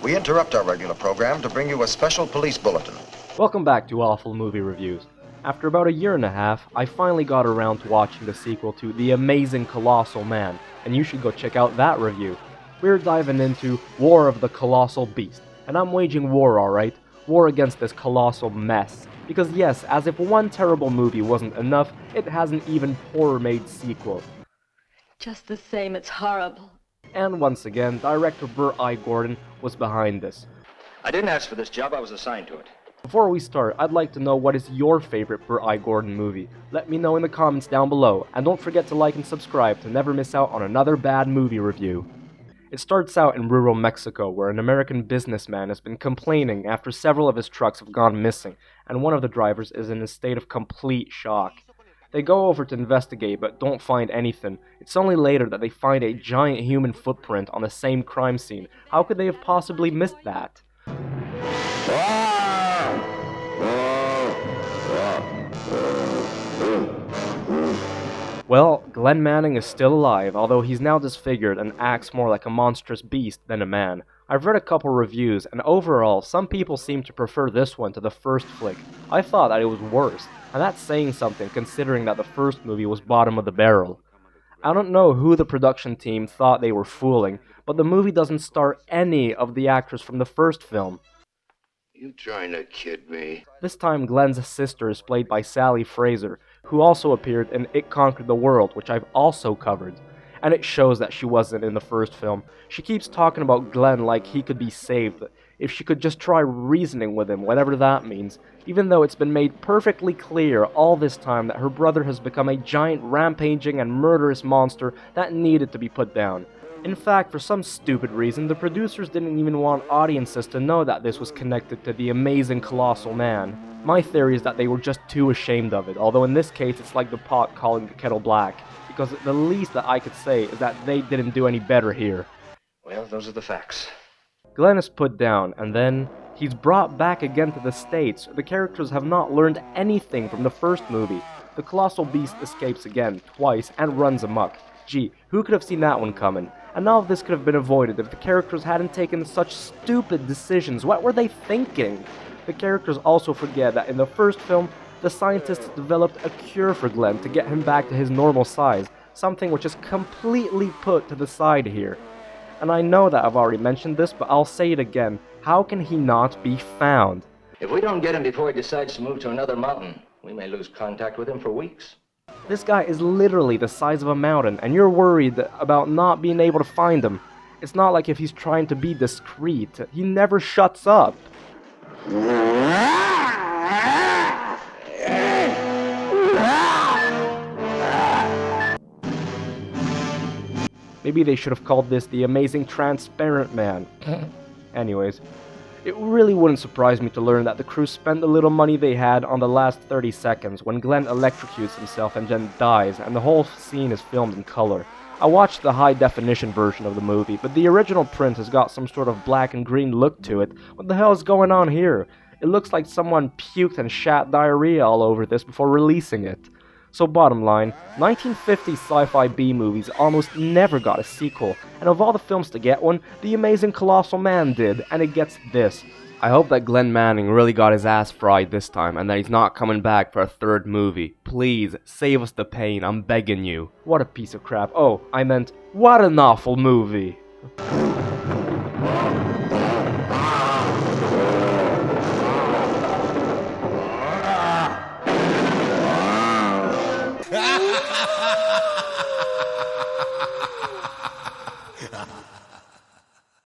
We interrupt our regular program to bring you a special police bulletin. Welcome back to Awful Movie Reviews. After about a year and a half, I finally got around to watching the sequel to The Amazing Colossal Man, and you should go check out that review. We're diving into War of the Colossal Beast, and I'm waging war, alright? War against this colossal mess. Because yes, as if one terrible movie wasn't enough, it has an even poorer-made sequel. Just the same, it's horrible. And once again, director Bert I. was behind this. I didn't ask for this job, I was assigned to it. Before we start, I'd like to know what is your favorite Bert I. movie. Let me know in the comments down below, and don't forget to like and subscribe to never miss out on another bad movie review. It starts out in rural Mexico, where an American businessman has been complaining after several of his trucks have gone missing, and one of the drivers is in a state of complete shock. They go over to investigate, but don't find anything. It's only later that they find a giant human footprint on the same crime scene. How could they have possibly missed that? Well, Glenn Manning is still alive, although he's now disfigured and acts more like a monstrous beast than a man. I've read a couple reviews, and overall, some people seem to prefer this one to the first flick. I thought that it was worse, and that's saying something considering that the first movie was bottom of the barrel. I don't know who the production team thought they were fooling, but the movie doesn't star any of the actors from the first film. You trying to kid me? This time Glenn's sister is played by Sally Fraser, who also appeared in It Conquered the World, which I've also covered. And it shows that she wasn't in the first film. She keeps talking about Glenn like he could be saved, if she could just try reasoning with him, whatever that means, even though it's been made perfectly clear all this time that her brother has become a giant rampaging and murderous monster that needed to be put down. In fact, for some stupid reason, the producers didn't even want audiences to know that this was connected to the Amazing Colossal Man. My theory is that they were just too ashamed of it, although in this case it's like the pot calling the kettle black, because the least that I could say is that they didn't do any better here. Well, those are the facts. Glenn is put down, and then he's brought back again to the States. The characters have not learned anything from the first movie. The Colossal Beast escapes again, twice, and runs amok. Gee, who could have seen that one coming? And all of this could have been avoided if the characters hadn't taken such stupid decisions. What were they thinking? The characters also forget that in the first film, the scientists developed a cure for Glenn to get him back to his normal size, something which is completely put to the side here. And I know that I've already mentioned this, but I'll say it again. How can he not be found? If we don't get him before he decides to move to another mountain, we may lose contact with him for weeks. This guy is literally the size of a mountain, and you're worried about not being able to find him. It's not like if he's trying to be discreet. He never shuts up. Maybe they should have called this the Amazing Transparent Man. Anyways, it really wouldn't surprise me to learn that the crew spent the little money they had on the last 30 seconds when Glenn electrocutes himself and then dies, and the whole scene is filmed in color. I watched the high-definition version of the movie, but the original print has got some sort of black and green look to it. What the hell is going on here? It looks like someone puked and shat diarrhea all over this before releasing it. So bottom line, 1950s sci-fi B-movies almost never got a sequel, and of all the films to get one, The Amazing Colossal Man did, and it gets this. I hope that Glenn Manning really got his ass fried this time, and that he's not coming back for a third movie. Please, save us the pain, I'm begging you. What a piece of crap. Oh, I meant, what an awful movie.